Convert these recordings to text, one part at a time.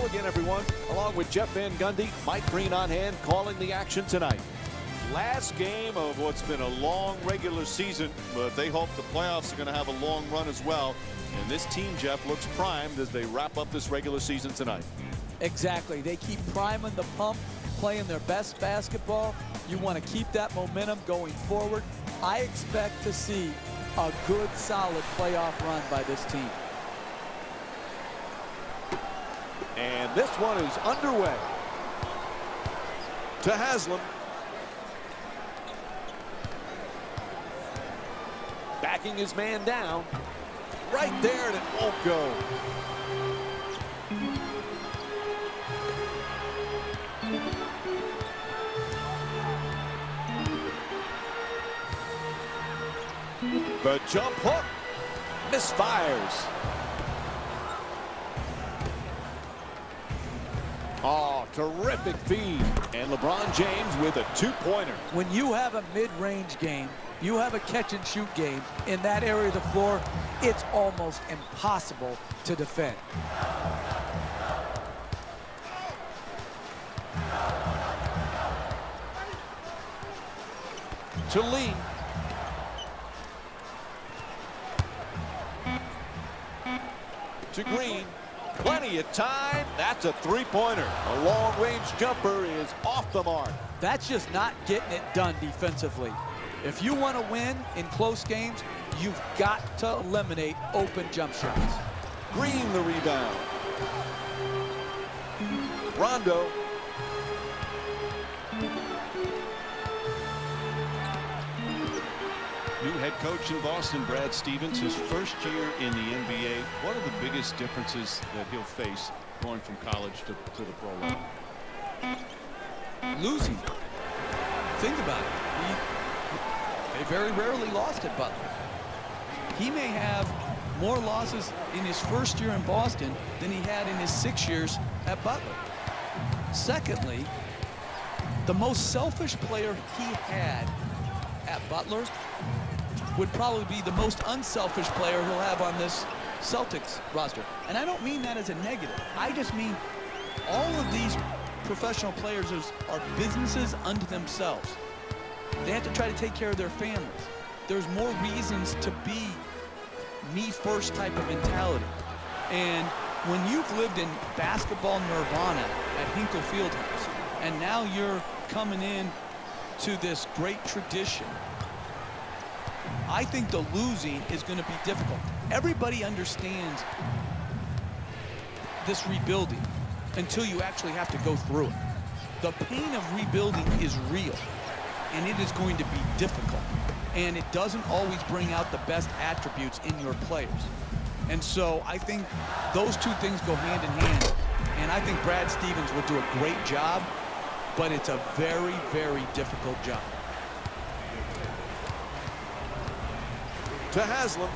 Hello again, everyone. Along with Jeff Van Gundy, Mike Green on hand, calling the action tonight. Last game of what's been a long regular season, but they hope the playoffs are going to have a long run as well. And this team, Jeff, looks primed as they wrap up this regular season tonight. Exactly. They keep priming the pump, playing their best basketball. You want to keep that momentum going forward. I expect to see a good, solid playoff run by this team. And this one is underway. To Haslam. Backing his man down. Right there, and it won't go. The jump hook misfires. Oh, terrific feed. And LeBron James with a two-pointer. When you have a mid-range game, you have a catch-and-shoot game in that area of the floor, it's almost impossible to defend. To Lee. To Green. Plenty of time. That's a three-pointer. A long-range jumper is off the mark. That's just not getting it done defensively. If you want to win in close games, you've got to eliminate open jump shots. Green the rebound. Rondo. New head coach in Boston, Brad Stevens, his first year in the NBA. What are the biggest differences that he'll face going from college to the pro level? Losing. Think about it. They very rarely lost at Butler. He may have more losses in his first year in Boston than he had in his 6 years at Butler. Secondly, the most selfish player he had at Butler would probably be the most unselfish player he'll have on this Celtics roster. And I don't mean that as a negative. I just mean all of these professional players are businesses unto themselves. They have to try to take care of their families. There's more reasons to be me first type of mentality. And when you've lived in basketball nirvana at Hinkle Fieldhouse, and now you're coming in to this great tradition, I think the losing is going to be difficult. Everybody understands this rebuilding until you actually have to go through it. The pain of rebuilding is real, and it is going to be difficult. And it doesn't always bring out the best attributes in your players. And so I think those two things go hand in hand. And I think Brad Stevens will do a great job, but it's a very, very difficult job. To Haslam.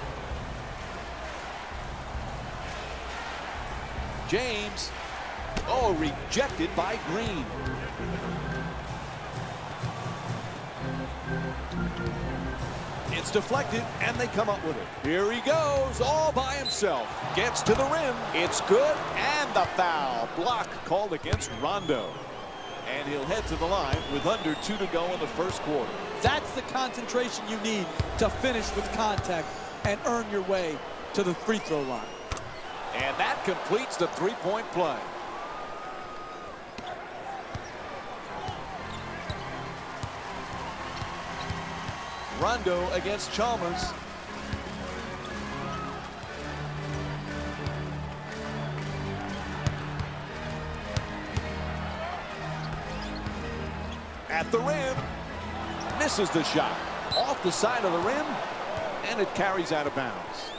James. Oh, rejected by Green. It's deflected, and they come up with it. Here he goes, all by himself. Gets to the rim. It's good, and the foul. Block called against Rondo. And he'll head to the line with under 2 to go in the first quarter. That's the concentration you need to finish with contact and earn your way to the free throw line. And that completes the three-point play. Rondo against Chalmers. At the rim. Misses the shot. Off the side of the rim. And it carries out of bounds.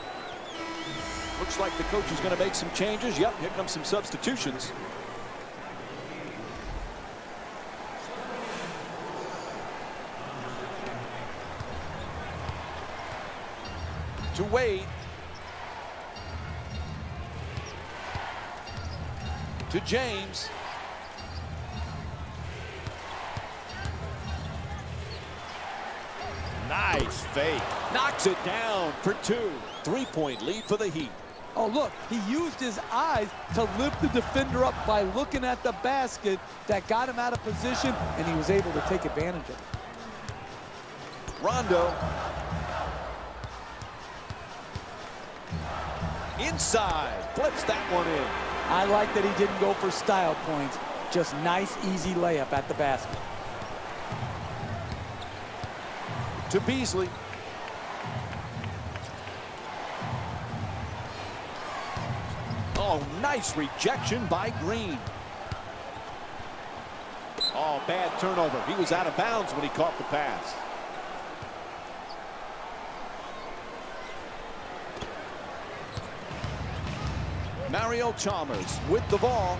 Looks like the coach is going to make some changes. Yep, here comes some substitutions. To Wade. To James. Nice fake. Knocks it down for 2. 3-point lead for the Heat. Oh, look, he used his eyes to lift the defender up by looking at the basket that got him out of position, and he was able to take advantage of it. Rondo. Inside, flips that one in. I like that he didn't go for style points. Just nice, easy layup at the basket. To Beasley. Oh, nice rejection by Green. Oh, bad turnover. He was out of bounds when he caught the pass. Mario Chalmers with the ball.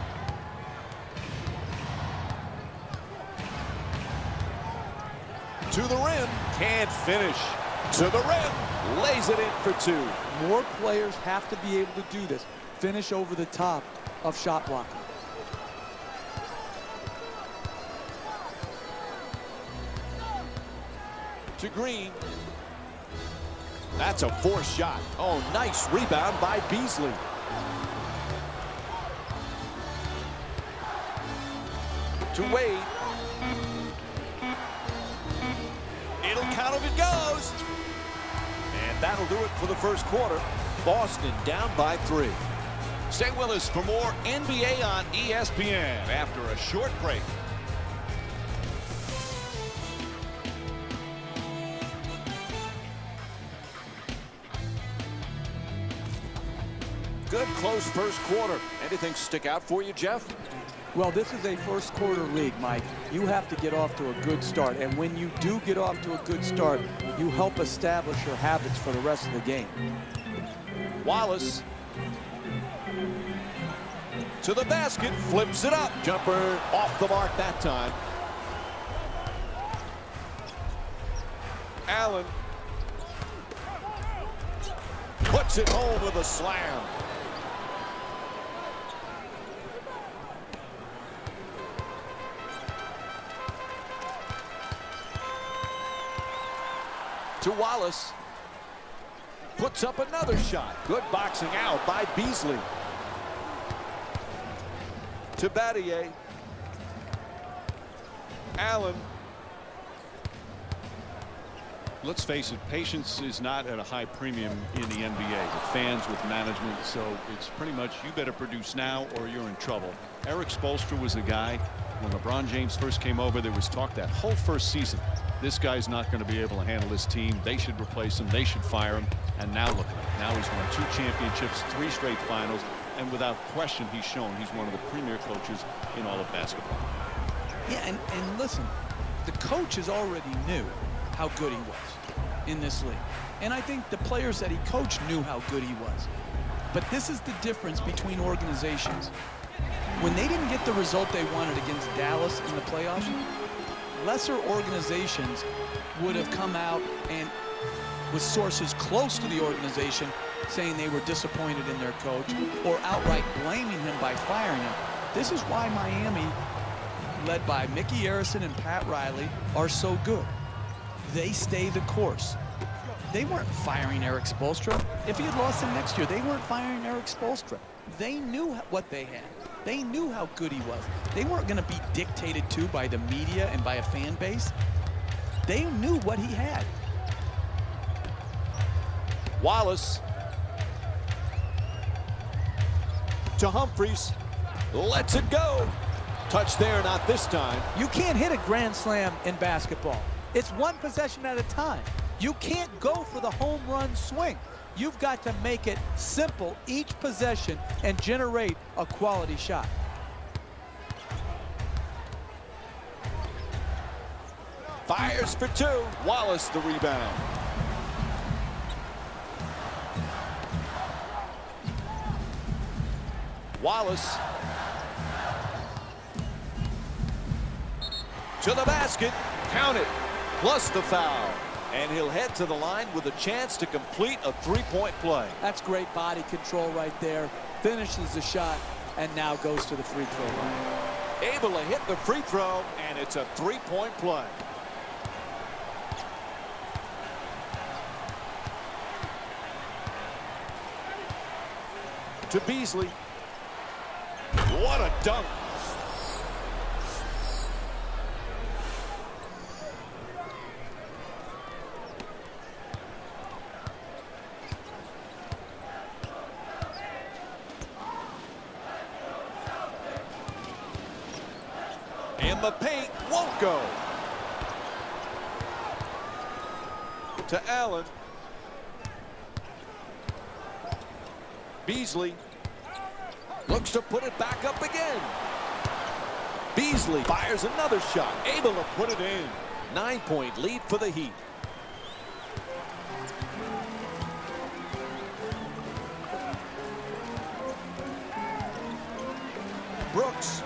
To the rim, can't finish. To the rim, lays it in for two. More players have to be able to do this. Finish over the top of shot blocking. To Green. That's a forced shot. Oh, nice rebound by Beasley. To Wade. It'll count if it goes. And that'll do it for the first quarter. Boston down by 3. Stay with us for more NBA on ESPN after a short break. Good close first quarter. Anything stick out for you, Jeff? Well, this is a first quarter league, Mike. You have to get off to a good start. And when you do get off to a good start, you help establish your habits for the rest of the game. Wallace. To the basket, flips it up. Jumper off the mark that time. Allen. Puts it home with a slam. To Wallace. Puts up another shot. Good boxing out by Beasley. To Battier. Allen. Let's face it, patience is not at a high premium in the NBA with fans, with management, so it's pretty much you better produce now or you're in trouble. Eric Spoelstra was the guy when LeBron James first came over. There was talk that whole first season, this guy's not going to be able to handle this team. They should replace him. They should fire him. And now look at him. Now he's won 2 championships, 3 straight finals, and without question, he's shown he's one of the premier coaches in all of basketball. Yeah, and listen, the coaches already knew how good he was in this league. And I think the players that he coached knew how good he was. But this is the difference between organizations. When they didn't get the result they wanted against Dallas in the playoffs, lesser organizations would have come out and with sources close to the organization saying they were disappointed in their coach or outright blaming him by firing him. This is why Miami, led by Mickey Arison and Pat Riley, are so good. They stay the course. They weren't firing Eric Spoelstra. If he had lost him next year, they weren't firing Eric Spoelstra. They knew what they had. They knew how good he was. They weren't going to be dictated to by the media and by a fan base. They knew what he had. Wallace. To Humphries. Lets it go. Touch there, not this time. You can't hit a grand slam in basketball. It's one possession at a time. You can't go for the home run swing. You've got to make it simple each possession and generate a quality shot. Fires for 2. Wallace the rebound. Wallace. To the basket. Count it. Plus the foul. And he'll head to the line with a chance to complete a 3-point play. That's great body control right there. Finishes the shot and now goes to the free throw line. Able to hit the free throw, and it's a 3-point play. To Beasley. What a dunk. In the paint, won't go. To Allen. Beasley looks to put it back up again. Beasley fires another shot, able to put it in. 9-point lead for the Heat. Brooks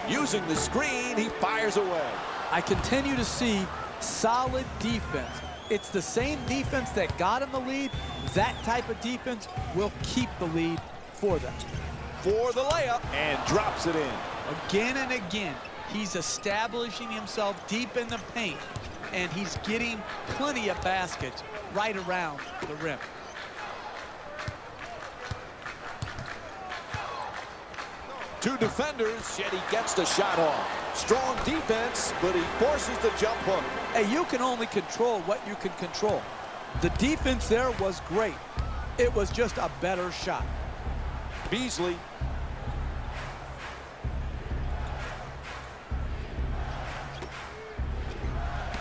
using the screen, he fires away. I continue to see solid defense. It's the same defense that got him the lead. That type of defense will keep the lead for them. For the layup, and drops it in. Again and again, he's establishing himself deep in the paint, and he's getting plenty of baskets right around the rim. Two defenders, yet he gets the shot off. Strong defense, but he forces the jump hook. Hey, you can only control what you can control. The defense there was great. It was just a better shot. Beasley.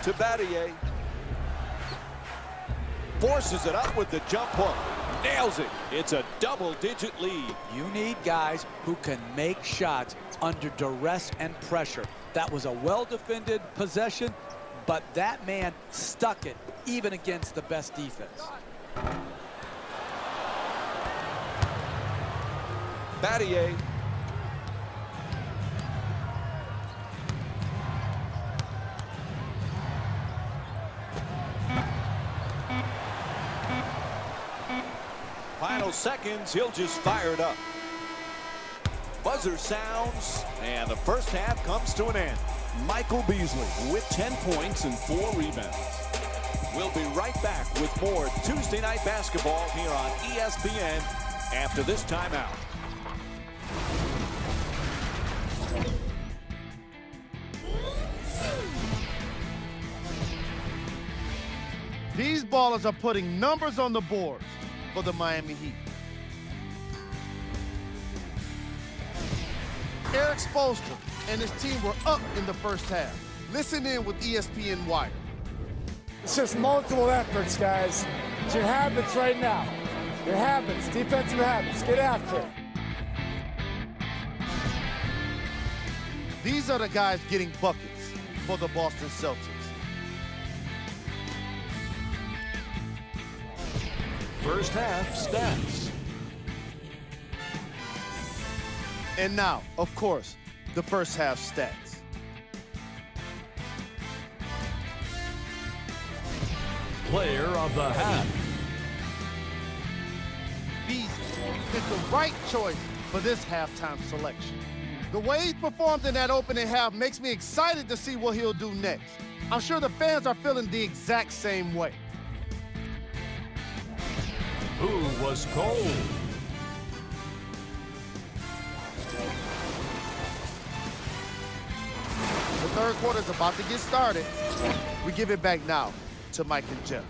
To Battier. Forces it up with the jump hook. Nails it. It's a double-digit lead. You need guys who can make shots under duress and pressure. That was a well-defended possession, but that man stuck it even against the best defense. Battier. Final seconds, he'll just fire it up. Buzzer sounds, and the first half comes to an end. Michael Beasley with 10 points and 4 rebounds. We'll be right back with more Tuesday night basketball here on ESPN after this timeout. These ballers are putting numbers on the boards for the Miami Heat. Eric Spoelstra and his team were up in the first half. Listen in with ESPN Wire. It's just multiple efforts, guys. It's your habits right now. Your habits, defensive habits. Get after it. These are the guys getting buckets for the Boston Celtics. First half stats. And now, of course, the first half stats. Player of the half. Beasley is the right choice for this halftime selection. The way he performed in that opening half makes me excited to see what he'll do next. I'm sure the fans are feeling the exact same way. Who was cold? The third quarter is about to get started. We give it back now to Mike and Jeff.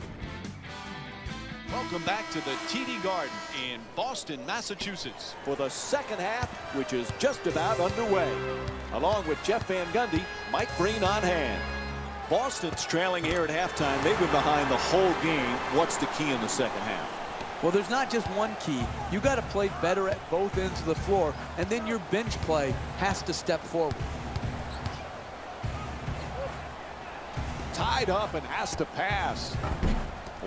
Welcome back to the TD Garden in Boston, Massachusetts. For the second half, which is just about underway. Along with Jeff Van Gundy, Mike Breen on hand. Boston's trailing here at halftime. They've been behind the whole game. What's the key in the second half? Well, there's not just one key. You got to play better at both ends of the floor, and then your bench play has to step forward. Tied up and has to pass.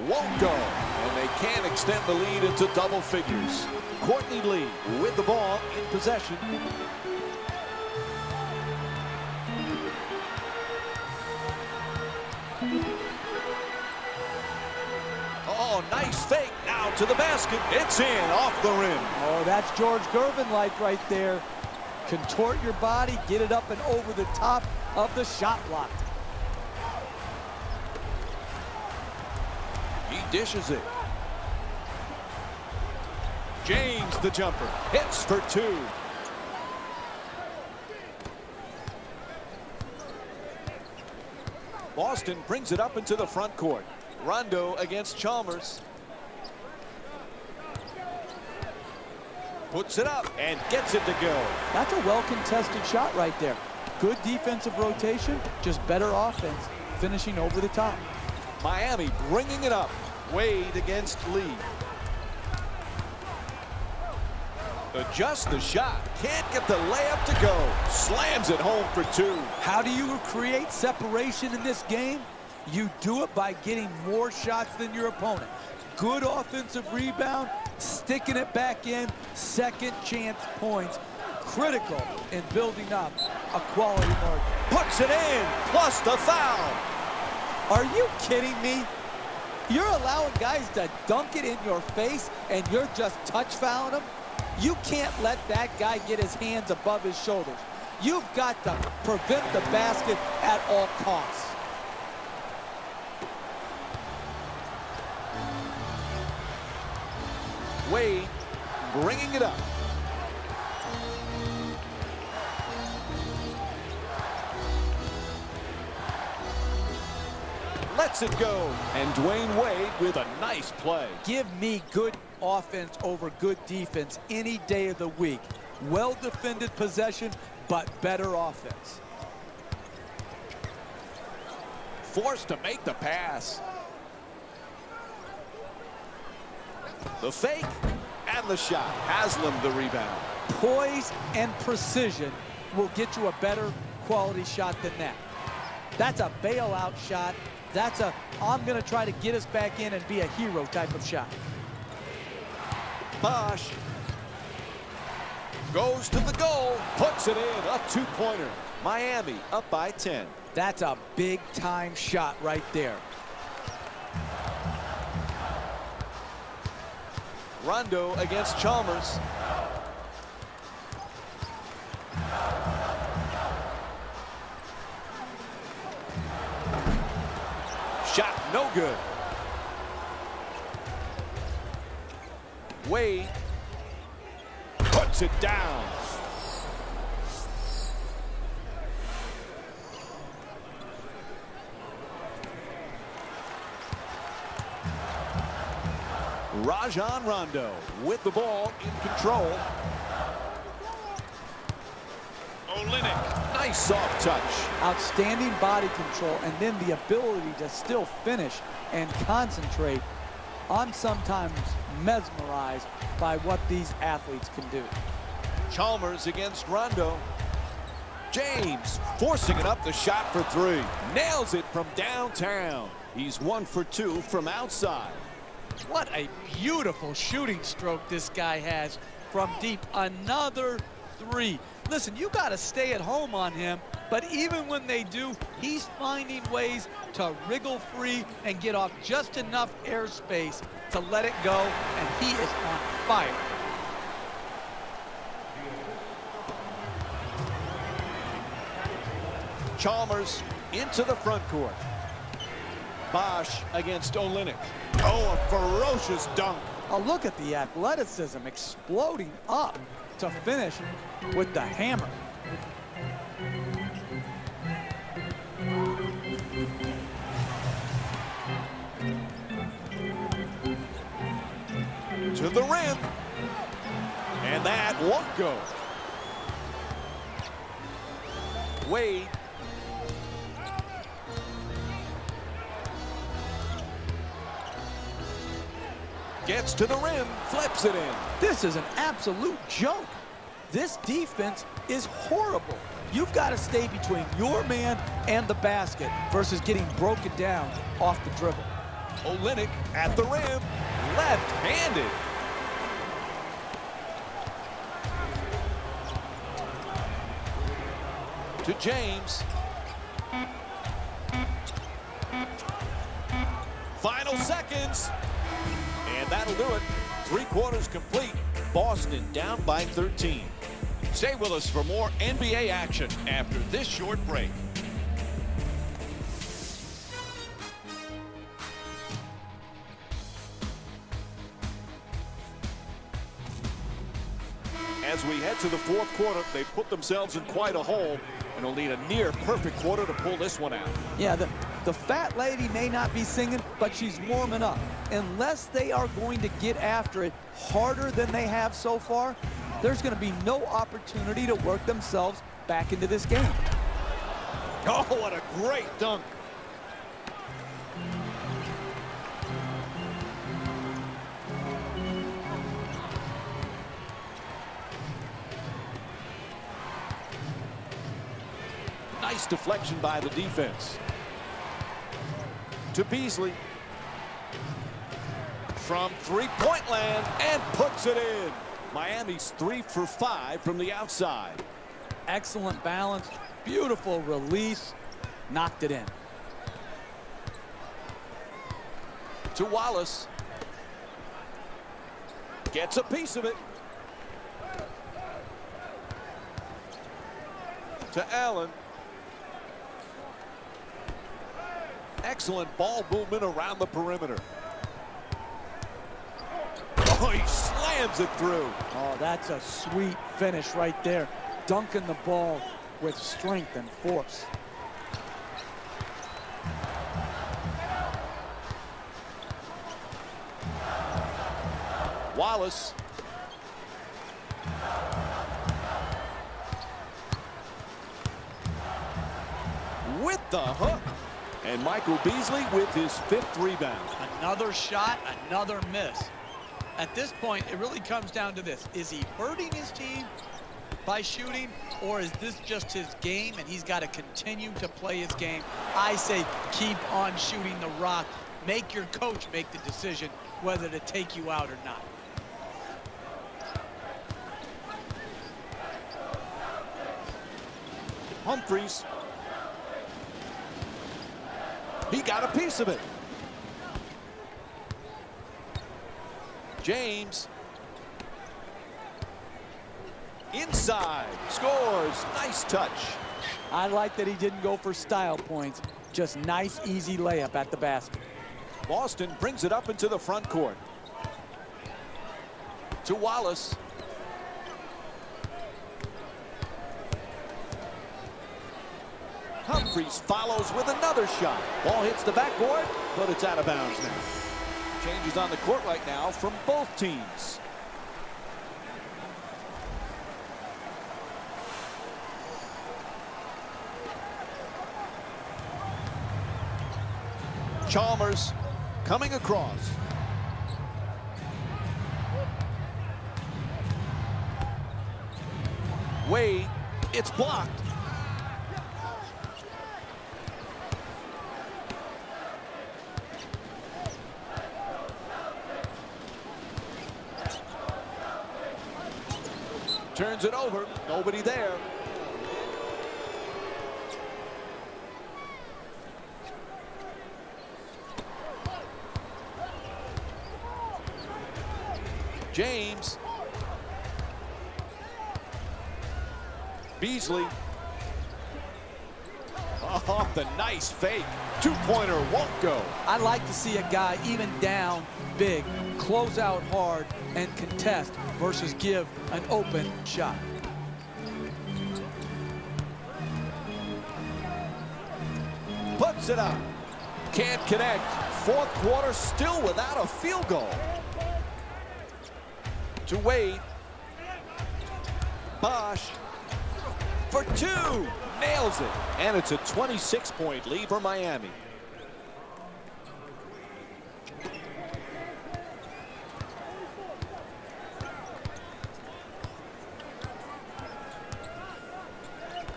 Won't go, and they can't extend the lead into double figures. Courtney Lee with the ball in possession. Oh, nice fake now to the basket. It's in off the rim. Oh, that's George Gervin-like right there. Contort your body, get it up and over the top of the shot block. He dishes it. James, the jumper, hits for two. Boston brings it up into the front court. Rondo against Chalmers. Puts it up and gets it to go. That's a well-contested shot right there. Good defensive rotation, just better offense, finishing over the top. Miami bringing it up. Wade against Lee. Adjusts the shot. Can't get the layup to go. Slams it home for two. How do you create separation in this game? You do it by getting more shots than your opponent. Good offensive rebound, sticking it back in, second chance points. Critical in building up a quality margin. Puts it in, plus the foul. Are you kidding me? You're allowing guys to dunk it in your face and you're just touch fouling them? You can't let that guy get his hands above his shoulders. You've got to prevent the basket at all costs. Wade bringing it up. Lets it go. And Dwayne Wade with a nice play. Give me good offense over good defense any day of the week. Well-defended possession, but better offense. Forced to make the pass. The fake and the shot. Haslam the rebound. Poise and precision will get you a better quality shot than that. That's a bailout shot. That's a, I'm going to try to get us back in and be a hero type of shot. Bosh goes to the goal, puts it in, a two-pointer. Miami up by 10. That's a big-time shot right there. Rondo against Chalmers. Shot no good. Wade puts it down. Rajon Rondo with the ball in control. Olynyk, nice soft touch. Outstanding body control and then the ability to still finish and concentrate. I'm sometimes mesmerized by what these athletes can do. Chalmers against Rondo. James forcing it up, the shot for three. Nails it from downtown. He's 1 for 2 from outside. What a beautiful shooting stroke this guy has from deep. Another three. Listen, you got to stay at home on him, but even when they do, he's finding ways to wriggle free and get off just enough airspace to let it go, and he is on fire. Chalmers into the front court. Bosh against Olynyk. Oh, a ferocious dunk. Oh, look at the athleticism exploding up to finish with the hammer. To the rim. And that won't go. Wade. Gets to the rim, flips it in. This is an absolute joke. This defense is horrible. You've got to stay between your man and the basket versus getting broken down off the dribble. Olynyk at the rim, left-handed. To James. Final seconds. And that'll do it. 3 quarters complete. Boston down by 13. Stay with us for more NBA action after this short break. As we head to the fourth quarter, they put themselves in quite a hole, and will need a near perfect quarter to pull this one out. Yeah, the fat lady may not be singing, but she's warming up. Unless they are going to get after it harder than they have so far, there's going to be no opportunity to work themselves back into this game. Oh, what a great dunk. Nice deflection by the defense. To Beasley. From three-point land and puts it in. Miami's 3 for 5 from the outside. Excellent balance. Beautiful release. Knocked it in. To Wallace. Gets a piece of it. To Allen. Excellent ball movement around the perimeter. Oh, he slams it through. Oh, that's a sweet finish right there. Dunking the ball with strength and force. Wallace. With the hook. And Michael Beasley with his 5th rebound. Another shot, another miss. At this point, it really comes down to this. Is he hurting his team by shooting, or is this just his game and he's got to continue to play his game? I say keep on shooting the rock. Make your coach make the decision whether to take you out or not. Humphries. He got a piece of it. James. Inside. Scores. Nice touch. I like that he didn't go for style points. Just nice, easy layup at the basket. Boston brings it up into the front court. To Wallace. Humphries follows with another shot. Ball hits the backboard, but it's out of bounds now. Changes on the court right now from both teams. Chalmers coming across. Wade, it's blocked. Turns it over. Nobody there. James. Beasley. Oh, the nice fake. Two-pointer won't go. I like to see a guy even down big, close out hard, and contest versus give an open shot. Puts it up. Can't connect. Fourth quarter still without a field goal. To Wade. Bosch. For two. Nails it. And it's a 26-point lead for Miami.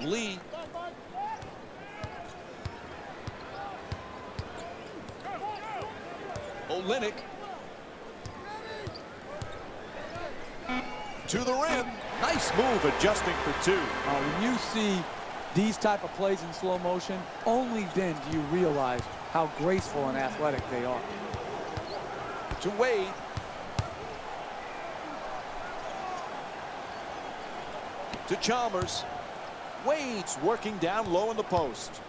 Lee. Olynyk. To the rim. Nice move adjusting for two. When you see these type of plays in slow motion, only then do you realize how graceful and athletic they are. To Wade. To Chalmers. Wade's working down low in the post.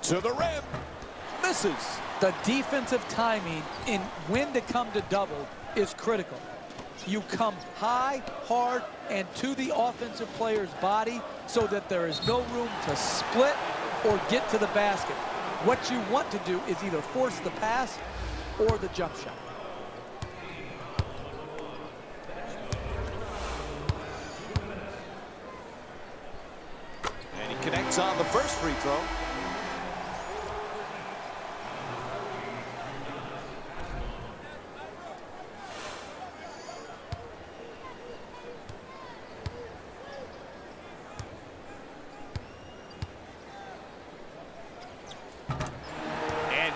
To the rim. Misses. The defensive timing in when to come to double is critical. You come high, hard, and to the offensive player's body so that there is no room to split or get to the basket. What you want to do is either force the pass or the jump shot. And he connects on the first free throw.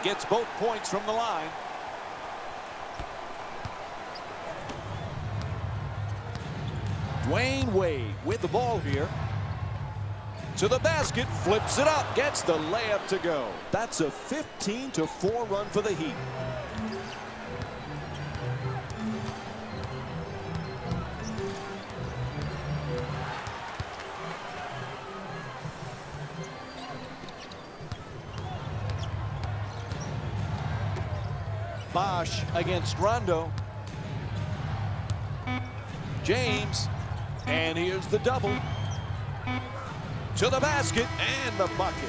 Gets both points from the line. Dwayne Wade with the ball here. To the basket, flips it up, gets the layup to go. That's a 15-4 run for the Heat. Bosch against Rondo. James, and here's the double. To the basket and the bucket.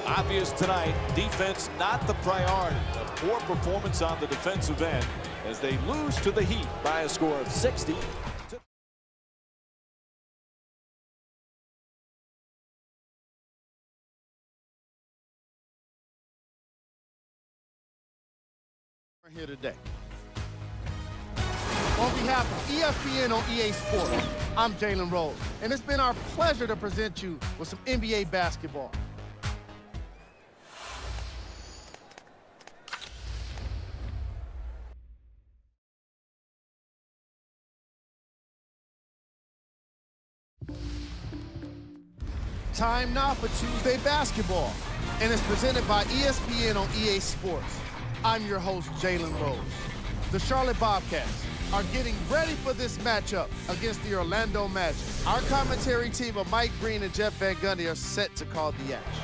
Obvious tonight, defense not the priority. A poor performance on the defensive end as they lose to the Heat by a score of 60. Here today. On behalf of ESPN on EA Sports, I'm Jalen Rose, and it's been our pleasure to present you with some NBA basketball. Time now for Tuesday basketball, and it's presented by ESPN on EA Sports. I'm your host, Jalen Rose. The Charlotte Bobcats are getting ready for this matchup against the Orlando Magic. Our commentary team of Mike Green and Jeff Van Gundy are set to call the action.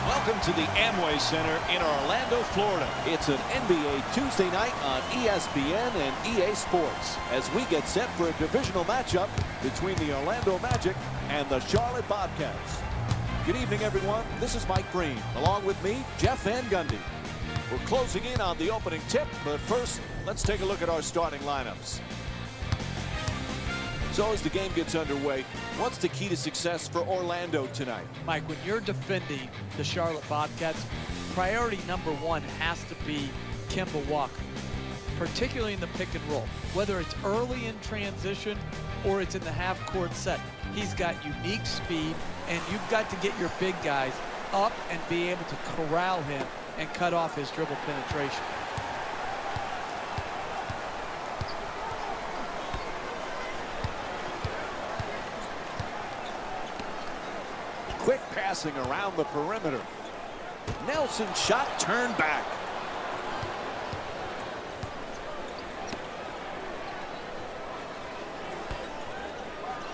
Welcome to the Amway Center in Orlando, Florida. It's an NBA Tuesday night on ESPN and EA Sports as we get set for a divisional matchup between the Orlando Magic and the Charlotte Bobcats. Good evening, everyone. This is Mike Green. Along with me, Jeff Van Gundy. We're closing in on the opening tip, but first, let's take a look at our starting lineups. So as the game gets underway, what's the key to success for Orlando tonight? Mike, when you're defending the Charlotte Bobcats, priority number one has to be Kemba Walker, particularly in the pick and roll. Whether it's early in transition or it's in the half-court set, he's got unique speed, and you've got to get your big guys up and be able to corral him and cut off his dribble penetration. Quick passing around the perimeter. Nelson shot turned back.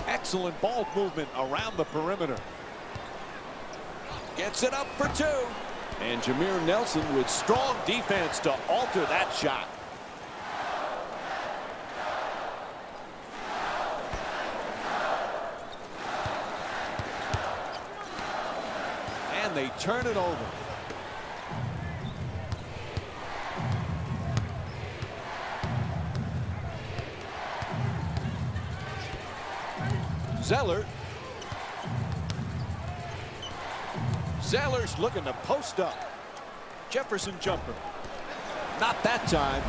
Excellent ball movement around the perimeter. Gets it up for two. And Jameer Nelson with strong defense to alter that shot. And they turn it over. Zeller. Zeller's looking to post up. Jefferson jumper. Not that time.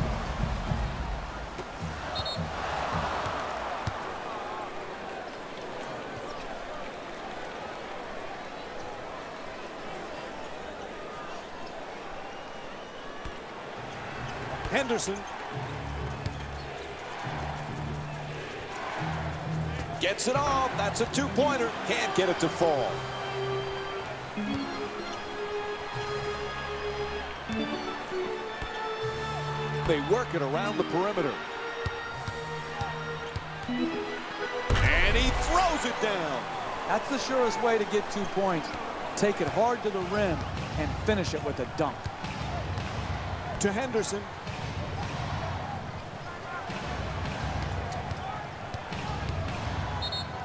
Henderson. Gets it off. That's a two-pointer. Can't get it to fall. They work it around the perimeter. And he throws it down. That's the surest way to get 2 points. Take it hard to the rim and finish it with a dunk. To Henderson.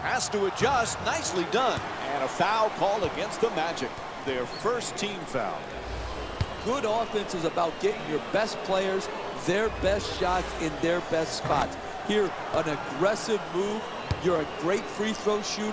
Has to adjust. Nicely done. And a foul called against the Magic. Their first team foul. Good offense is about getting your best players their best shots in their best spots. Here, an aggressive move. You're a great free throw shooter.